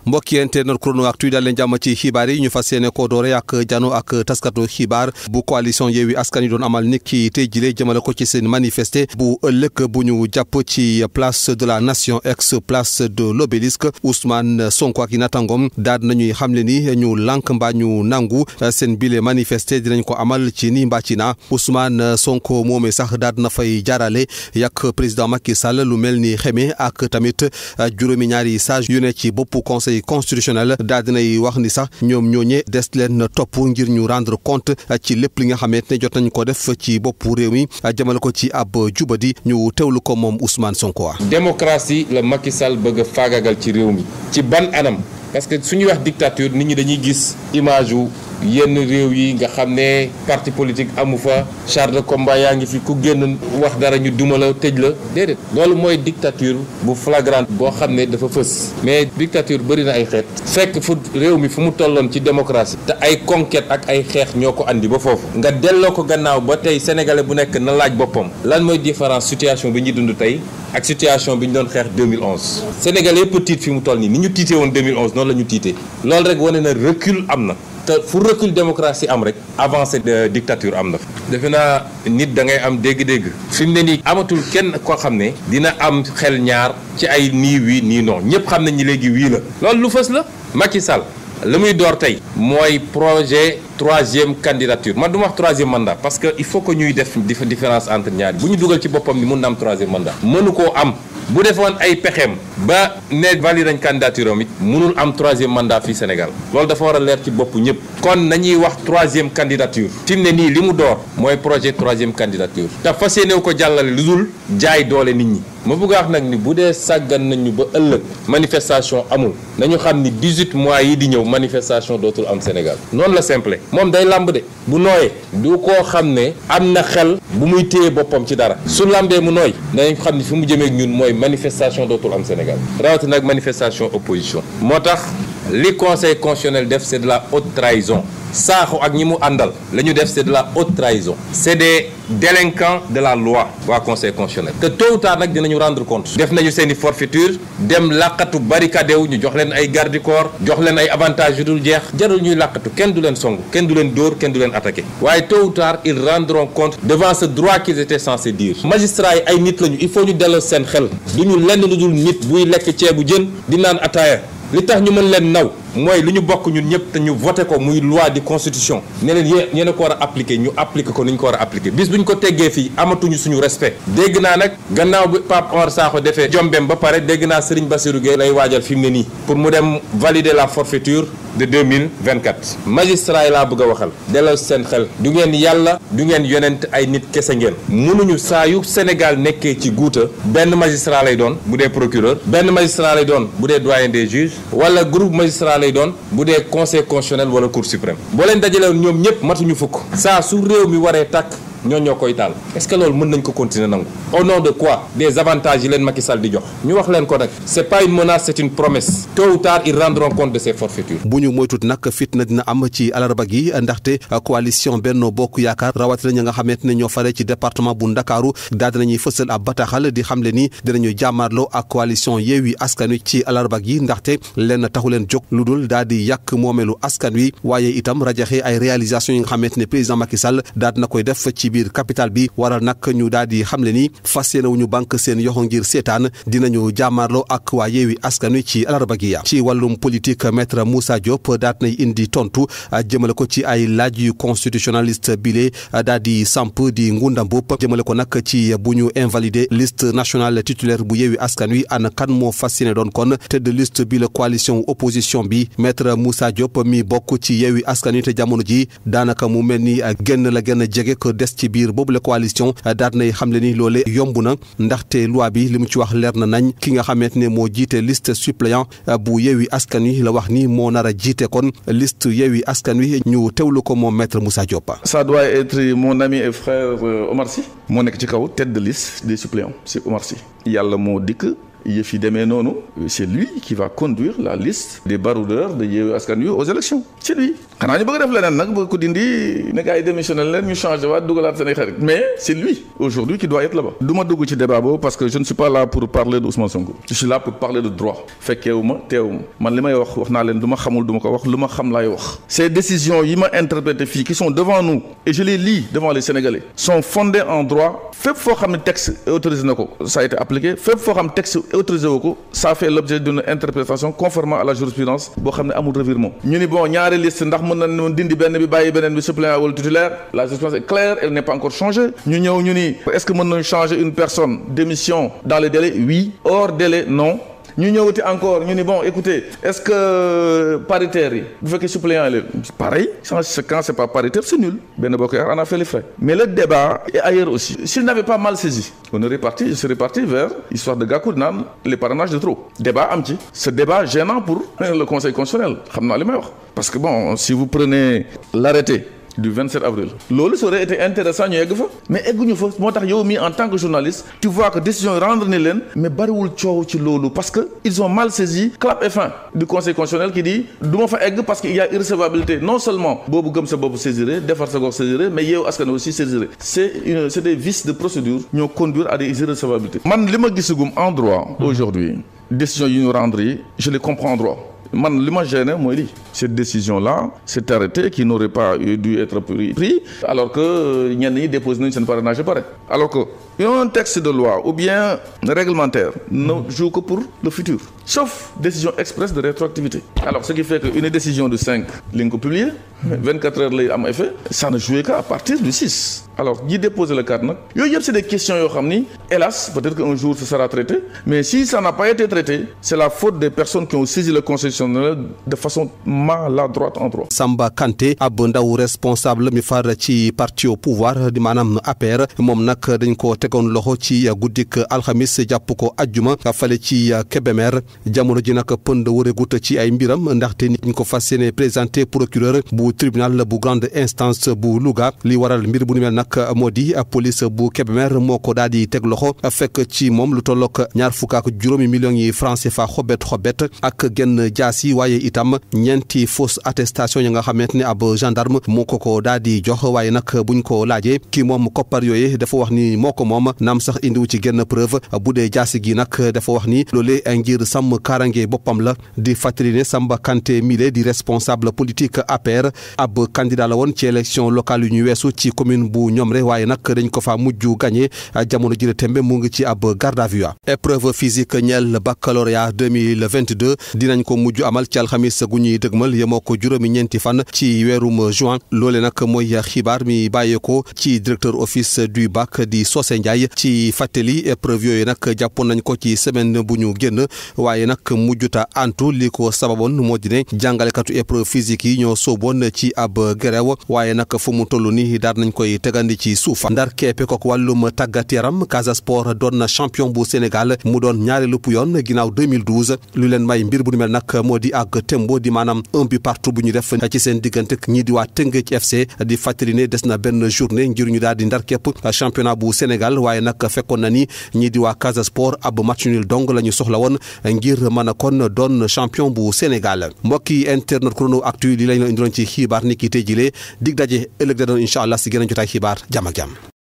mbokk yi internet Chrono-Actu daal leen jàmm ci xibaar yi ñu fas yéene ko doore ak jano ak taskatu xibaar bu coalition Yewwi Askan Wi doon amal nit ki tey jile jëmale ko ci seen manifester bu ëllëg bu ñu jàpp ci place de la nation ex place de l'obélisque. Ousmane Sonko ak i nattangom daal nañuy xamle ni ñu lànk mbaa ñu nangu seen bile manifester dinañ ko amal ci ni mbaa ci na. Ousmane Sonko moomee sax daal na fay jaarale yak président Macky Sall lu mel ni xeme ak tamit juróomi ñaari sage yu ne ci boppu conseil constitutionnel daal dinay wax ni sax ñoom ñooñe des leen topp ngir ñu rendre compte ci lépp li nga xamante ne jot nañ ko def ci boppu réew mi jëmale ko ci ab jubadi ñu teewlu ko moom Ousmane Sonko. démocratie la Macky Sall bëgg a faagagal ci réew mi ci ban anam parce que suñuy wax dictature nit ñi dañuy gis image wu yenn réew yi nga xam ne parti politique amu fa char de combat yaa ngi fi ku génn wax dara ñu duma la tëj la déedéet loolu mooy dictature bu flagrante boo xam ne dafa fës mais dictature bëri na ay xeet fekk fu réew mi fu mu tolloon ci démocratie te ay conquête ak ay xeex ñoo ko andi ba foofu nga delloo ko gannaaw ba tey sénégalais bu nekk na laaj boppam lan mooy différence situation bi ñuy dund tey ak situation bi ñu doon xeex 2011 sénégalais yëpp tiit fi mu toll nii ni ñu tiitee woon 2011 noonu la ñu tiitee loolu rek wane na recul am na te fu recul démocratie am rek avancée de dictature am na. defe naa nit da ngay am dégg-dégg fi mu ne nii amatul kenn koo xam ne dina am xel ñaar ci ay nii wii nii non ñëpp xam nañ ni léegi wii la loolu lu fës la Macky Sall la muy door tey mooy projet troisième candidature man du ma wax troisième mandat parce que il faut que ñuy def différence entre ñaari bu ñu dugal ci boppam ni mun na am troisième mandat mënu koo am. bu defoon ay pexeem ba ne valide nañ candidature am it mënul am troisième mandat fii Sénégal loolu dafa war a leer ci bopp ñëpp kon nañuy wax troisième candidature fi mu ne nii li mu door mooy projet troisième candidature te fas yéene ko jàllale lu dul jaay doole nit ñi ma bëgg a wax nag ni bu dee sàggan nañu ba ëllëg manifestation amul nañu xam ni 18 mois yi di ñëw manifestation dootul am Sénégal noonu la simple moom day lamb de bu nooyee du koo xam ne am na xel bu muy téye boppam ci dara su lambee mu nooy danañ xam ni fi mu jëmee ak ñun mooy manifestation dootul am Sénégal rawatina nag manifestation opposition moo tax li conseil constitutionnel def c'est de la haute trahison Sakho ak ñi mu àndal la ñu def c'est de la haute trahison c'est des délinquants de la loi waa conseil constitutionnel te tôt ou tard nag dinañu rendre compte def nañu seen i forfaiture dem làqatu barricade wu ñu jox leen ay garde corps jox leen ay avantages yu dul jeex jarul ñuy làqatu kenn du leen song kenn du leen dóor kenn du leen attaqué waaye tôt ou tard ils rendront compte devant ce droit qu'ils étaient censés dire magistrats yi ay nit lañu il faut ñu delloo seen xel du ñu lenn lu dul nit buy lekk ceebu jën di naan ataaya li tax ñu mën leen naw mooy li ñu bokk ñun ñëpp te ñu voté ko muy loi di constitution ne leen yéen a ko war a appliquer ñu appliquer ko ni ñu ko war a appliquer bis bu ñu ko teggee fii amatuñu suñu respect dégg naa nag gannaaw bi Pape Omar Sakho defee jombem ba pare dégg naa Serigne Bassirou Gueye lay waajal fi mu ne nii pour mu dem valider la forfaiture de 2024 magistrat yi laa bëgg a waxal delloo seen xel du ngeen yàlla du ngeen yonent ay nit kese ngeen mënuñu saa yu Sénégal nekkee ci guuta benn magistrat lay doon bu dee procureur benn magistrat lay doon bu dee doyen des juges wala groupe magistrat lay doon bu dee conseil constitutionnel wala cour suprême boo leen dajalewoon ñoom ñëpp matuñu fukk saa su réew mi waree tàkk ñoo koy taal est-ce que loolu mën nañ ko continuer nangu au nom de quoi des avantages yi leen Macky Sall di jox ñu wax leen ko nag c'est pas une menace c'est une promesse tôt ou tard ils rendront compte de ces forfaitures. bu ñu moytut nag fitna dina am ci alarba gi ndaxte coalition Benno Bokk Yaakaar rawatina ñi nga xamante ne ñoo fare ci département bu Ndakaaru daal dinañuy fësal ab bataaxal di xamle ni dinañu jàmmaarloo ak coalition Yewwi Askan Wi ci alarba gi ndaxte leen taxu leen jóg lu dul daal di yàq moomeelu askan wi waaye itam rajaxe ay réalisation yi nga xamante ne président Macky Sall daal dina koy def ci biir capital bi waral nag ñu daal di xamle ni fas yéene wu ñu banque seen yoxo ngir seetaan dinañu jàmmaarloo ak waa Yewwi Askan Wi ci alarba gi ci wàllum politique maître Moussa Diop daat nay indi tontu jëmale ko ci ay laaj yu constitutionnaliste bile daal di samp di Ngunda Mboup jëmale ko nag ci bu ñu invalider liste nationale titulaire bu Yewwi Askan Wi ana kan moo fas yéene doon kon tête de liste bi la coalition opposition bi maître Moussa Diop mi bokk ci Yewwi Askan Wi te jamono ji daanaka mu mel ni génn la gën a jege ko des ci biir boobu la coalition daal nay xamle ni loole yomb na ndaxte loi bi li mu ci wax leer na nañ ki nga xamante ne moo jiite liste suppléant bu Yewwi Askan Wi la wax ni moo nar a jiite kon liste Yewwi Askan Wi ñu teewlu ko moom maître Moussa Diop. Ça doit être mon ami et frère Omar Sy moo nekk ci kaw tête de liste des suppléants c'est Omar Sy yàlla moo dikk yëf yi demee noonu c'est lui qui va conduire la liste des baroudeurs de Yewwi Askan Wi aux élections c'est lui. xanaa ñu bëgg def leneen nag bëgg ko dindi ne gars yi démissionné leen ñu changé waat dugalaat seen i xarit mais c'est lui aujourd'hui qui doit être là-bas. du ma dugg ci débat boobu parce que je ne suis pas là pour parler de Ousmane Sonko. je suis là pour parler de droit. fekkeewu ma teewu ma man li may wax naa leen du ma xamul du ma ko wax lu ma xam laay wax. ces décisions yi ma interprété fii qui sont devant nous et je les lis devant les Sénégalais sont fondées en droit fépp foo xam ne texte autorisé na ko ça a été appliqué fépp foo xam texte autorisé wu ko ça fait l'objet d'une interprétation conformément à la jurisprudence boo xam ne amul revirement. ñu ni bon ñaari liste ndax mën na dindi benn bi bàyyi beneen bi suppléant wala titulaire la jurisprudence est claire elle n'est pas encore changée. ñu ñëw ñu ni est-ce que mën nañu changer une personne d'émission dans les délais oui hors délai non. ñu ñëwati encore ñu ni bon écoutez est-ce que paritaire yi bu fekkee suppléant yi pareil quand c'est pas paritaire c'est nul benn bokk on a fait les frais mais le débat est ailleurs aussi s'il n'avait pas mal saisi on serait parti vers histoire de Gakou naan les parrainages de trop débat am ci ce débat gênant pour le Conseil constitutionnel xam naa li may wax parce que bon si vous prenez l'arrêté du 27 avril loolu ça aurait été intéressant ñu yegg fa mais egguñu fa moo tax yow mi en tant que journaliste tu vois que décision yi rendre ni leen mais bariwul coow ci loolu parce que ils ont mal saisi clap et fin du conseil constitutionnel qui dit du ma fa egg parce que il y a irrecevabilité non seulement boobu gëm sa bopp saisiré defar sa gox saisiré mais yow askan aussi saisiré c'est des vices de procédure ñoo conduire à des irrecevabilités man li ma gisagum en droit aujourd'hui décision yi ñu rendre yi je les comprends en droit man li ma gêné mooy lii cette décision là cet arrêté qui n'aurait pas dû être pris alors que ñenn ñi déposé nañu seen parrainage ba pare alors que un texte de loi ou bien réglementaire ne joue que pour le futur sauf décision expresse de rétroactivité alors ce qui fait que une décision du 5 li nga ko publier 24 heures lay am effet ça ne jouait qu'à partir du 6 alors ñi déposer le 4 nag yooyu yëpp c'est des questions yoo xam ni hélas peut-être qu'un jour ce sera traité mais si ça n'a pas été traité c'est la faute des personnes qui ont saisi le constitutionnel de façon maladroite en droit. Samba Kanté ab ndaw responsable mi far ci parti au pouvoir di maanaam APR moom nag dañ ko tegoon loxo ci guddik alxamis jàpp ko ajjuma fale ci Kébémer jamono ji nag pënd wëregut ci ay mbiram ndaxte nit ñu ko fas yéene présenté procureur bu tribunal bu grande instance bu Louga li waral mbir bu ni mel nag moo di police bu Kébémer moo ko daal di teg loxo fekk ci moom lu tollook 25 millions yi francs CFA xobet ak genn jaasi waaye itam ñeenti fausse attestation yi nga xamante ne ab gendarme moo ko daal di jox waaye nag buñ ko laajee kii moom koppar yooyu dafa wax ni moo ko moom naam sax indiwu ci genn preuve bu dee jaasi gi nag dafa wax ni loolee ngir sàmm kaaraange boppam la di fàttali ne Samba Kanté mile di responsable politique APR ab candidat la woon ci élection locale yu ñu weesu ci commune bu Ñomre waaye nag dañ ko fa mujj gagné jamono ji tembe mu ngi ci ab garde à vue épreuve physique ñeel baccalauréat 2022 dinañ ko mujj amal ci alxamis gu ñuy dëgmal yemoo ko juróomi ñeenti fan ci weerum juin loole nag mooy xibaar mi bàyyeeko ci directeur office du bac di Socé Ndiaye ci fàttali épreuve yooyu nag jàppoon nañ ko ci semaine bu ñu génn waaye nag mujjuta antu li ko sababoon moo di ne jàngalekatu épreuve physique yi ñoo sooboon ci ab gerew waaye nag fu mu toll ni daal nañ koy tegandi ci suuf ndar keppe ko wàllum tàggat yaram Casa Sport doon na champion bu Sénégal mu doon ñaareelu yoon ginnaaw 2012 lu leen may mbir bu ni mel nag moo di ak tembo di maanaam un but partout bu ñu def ci seen diggante ñii di waa Teungueth FC di fàttali ne des na benn journée ngir ñu daal di ndar képp championnat bu Sénégal waaye nag fekkoon na ni ñii di waa Casa Sport ab match nul dong la ñu soxla woon ngir mën a kon doon champion bu Sénégal mbokki internet Chrono Actu li lañ la indiloon ci xibaar ni ki tey jilee dig daje ëllëg da doon incha allah si gën a jotaay xibaar jàmm ak jàmm